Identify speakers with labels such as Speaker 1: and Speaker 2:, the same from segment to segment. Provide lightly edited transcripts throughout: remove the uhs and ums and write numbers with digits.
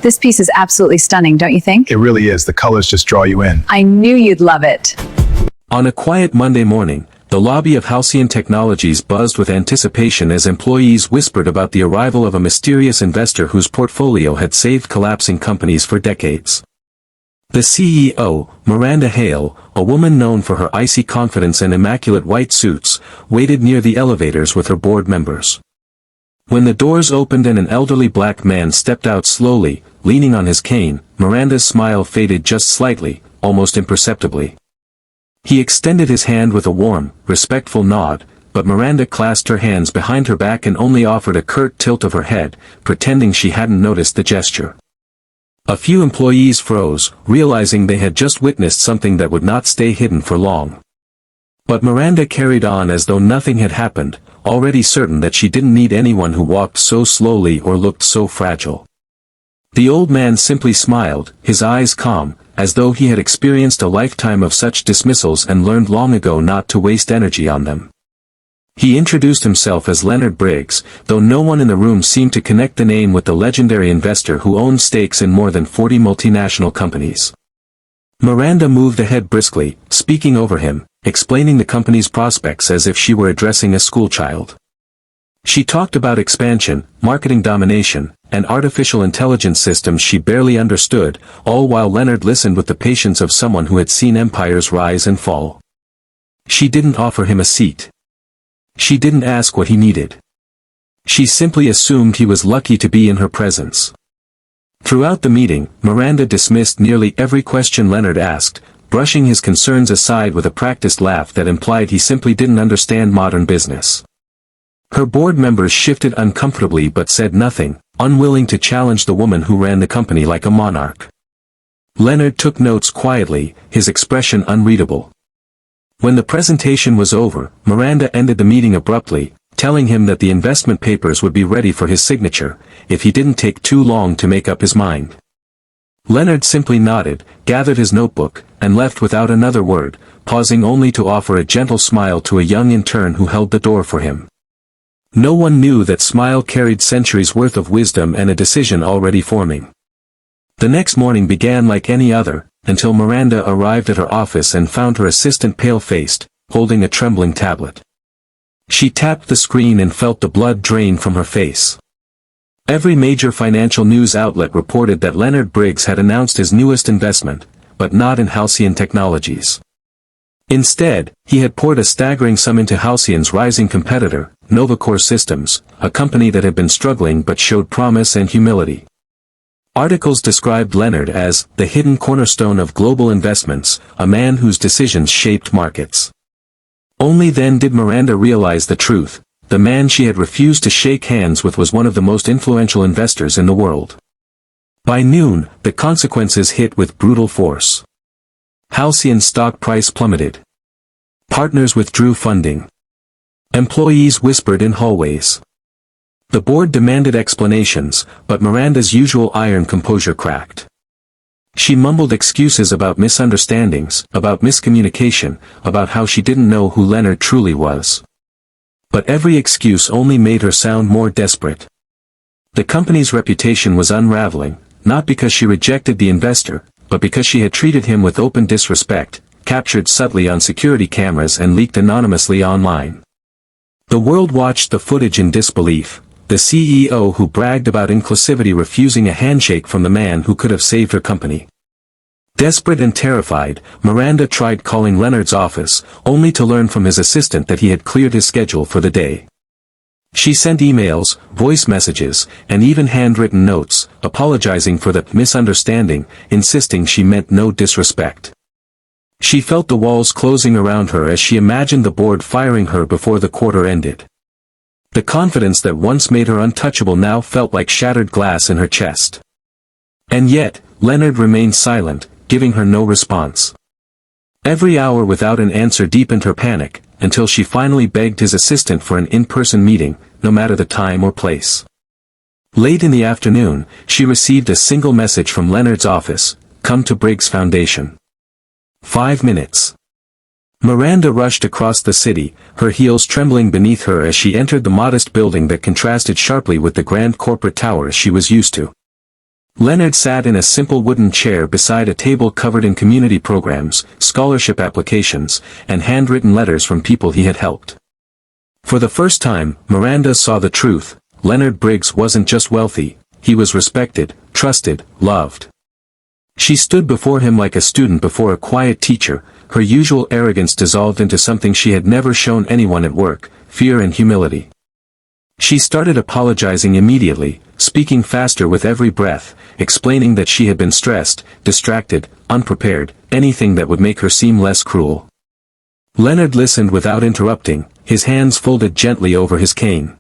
Speaker 1: This piece is absolutely stunning, don't you think?
Speaker 2: It really is. The colors just draw you in.
Speaker 1: I knew you'd love it.
Speaker 3: On a quiet Monday morning, the lobby of Halcyon Technologies buzzed with anticipation as employees whispered about the arrival of a mysterious investor whose portfolio had saved collapsing companies for decades. The CEO, Miranda Hale, a woman known for her icy confidence and immaculate white suits, waited near the elevators with her board members. When the doors opened and an elderly black man stepped out slowly, leaning on his cane, Miranda's smile faded just slightly, almost imperceptibly. He extended his hand with a warm, respectful nod, but Miranda clasped her hands behind her back and only offered a curt tilt of her head, pretending she hadn't noticed the gesture. A few employees froze, realizing they had just witnessed something that would not stay hidden for long. But Miranda carried on as though nothing had happened, already certain that she didn't need anyone who walked so slowly or looked so fragile. The old man simply smiled, his eyes calm, as though he had experienced a lifetime of such dismissals and learned long ago not to waste energy on them. He introduced himself as Leonard Briggs, though no one in the room seemed to connect the name with the legendary investor who owned stakes in more than 40 multinational companies. Miranda moved ahead briskly, speaking over him, explaining the company's prospects as if she were addressing a schoolchild. She talked about expansion, marketing domination, and artificial intelligence systems she barely understood, all while Leonard listened with the patience of someone who had seen empires rise and fall. She didn't offer him a seat. She didn't ask what he needed. She simply assumed he was lucky to be in her presence. Throughout the meeting, Miranda dismissed nearly every question Leonard asked, brushing his concerns aside with a practiced laugh that implied he simply didn't understand modern business. Her board members shifted uncomfortably but said nothing, unwilling to challenge the woman who ran the company like a monarch. Leonard took notes quietly, his expression unreadable. When the presentation was over, Miranda ended the meeting abruptly, telling him that the investment papers would be ready for his signature, if he didn't take too long to make up his mind. Leonard simply nodded, gathered his notebook, and left without another word, pausing only to offer a gentle smile to a young intern who held the door for him. No one knew that smile carried centuries' worth of wisdom and a decision already forming. The next morning began like any other, until Miranda arrived at her office and found her assistant pale-faced, holding a trembling tablet. She tapped the screen and felt the blood drain from her face. Every major financial news outlet reported that Leonard Briggs had announced his newest investment, but not in Halcyon Technologies. Instead, he had poured a staggering sum into Halcyon's rising competitor, Novacore Systems, a company that had been struggling but showed promise and humility. Articles described Leonard as the hidden cornerstone of global investments, a man whose decisions shaped markets. Only then did Miranda realize the truth: the man she had refused to shake hands with was one of the most influential investors in the world. By noon, the consequences hit with brutal force. Halcyon's stock price plummeted. Partners withdrew funding. Employees whispered in hallways. The board demanded explanations, but Miranda's usual iron composure cracked. She mumbled excuses about misunderstandings, about miscommunication, about how she didn't know who Leonard truly was. But every excuse only made her sound more desperate. The company's reputation was unraveling, not because she rejected the investor, but because she had treated him with open disrespect, captured subtly on security cameras and leaked anonymously online. The world watched the footage in disbelief, the CEO who bragged about inclusivity refusing a handshake from the man who could have saved her company. Desperate and terrified, Miranda tried calling Leonard's office, only to learn from his assistant that he had cleared his schedule for the day. She sent emails, voice messages, and even handwritten notes, apologizing for the misunderstanding, insisting she meant no disrespect. She felt the walls closing around her as she imagined the board firing her before the quarter ended. The confidence that once made her untouchable now felt like shattered glass in her chest. And yet, Leonard remained silent, giving her no response. Every hour without an answer deepened her panic, until she finally begged his assistant for an in-person meeting, no matter the time or place. Late in the afternoon, she received a single message from Leonard's office: "Come to Briggs Foundation." 5 minutes. Miranda rushed across the city, her heels trembling beneath her as she entered the modest building that contrasted sharply with the grand corporate towers she was used to. Leonard sat in a simple wooden chair beside a table covered in community programs, scholarship applications, and handwritten letters from people he had helped. For the first time, Miranda saw the truth. Leonard Briggs wasn't just wealthy, he was respected, trusted, loved. She stood before him like a student before a quiet teacher, her usual arrogance dissolved into something she had never shown anyone at work, fear and humility. She started apologizing immediately, speaking faster with every breath, explaining that she had been stressed, distracted, unprepared, anything that would make her seem less cruel. Leonard listened without interrupting, his hands folded gently over his cane.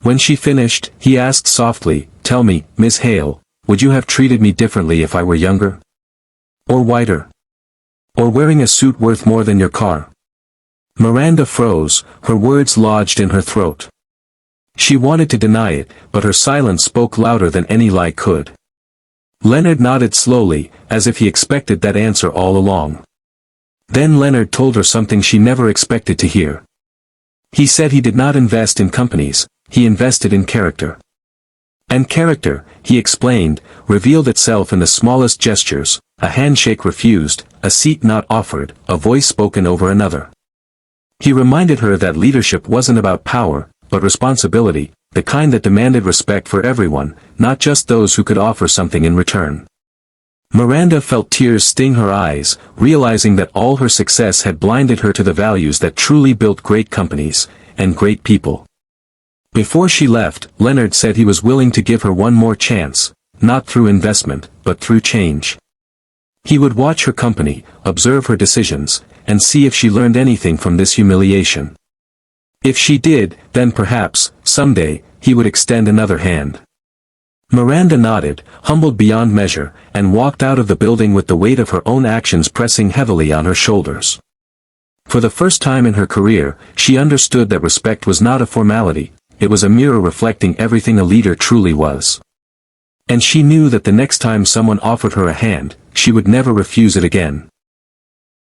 Speaker 3: When she finished, he asked softly, "Tell me, Miss Hale, would you have treated me differently if I were younger? Or whiter? Or wearing a suit worth more than your car?" Miranda froze, her words lodged in her throat. She wanted to deny it, but her silence spoke louder than any lie could. Leonard nodded slowly, as if he expected that answer all along. Then Leonard told her something she never expected to hear. He said he did not invest in companies, he invested in character. And character, he explained, revealed itself in the smallest gestures, a handshake refused, a seat not offered, a voice spoken over another. He reminded her that leadership wasn't about power, but responsibility, the kind that demanded respect for everyone, not just those who could offer something in return. Miranda felt tears sting her eyes, realizing that all her success had blinded her to the values that truly built great companies, and great people. Before she left, Leonard said he was willing to give her one more chance, not through investment, but through change. He would watch her company, observe her decisions, and see if she learned anything from this humiliation. If she did, then perhaps, someday, he would extend another hand. Miranda nodded, humbled beyond measure, and walked out of the building with the weight of her own actions pressing heavily on her shoulders. For the first time in her career, she understood that respect was not a formality, it was a mirror reflecting everything a leader truly was. And she knew that the next time someone offered her a hand, she would never refuse it again.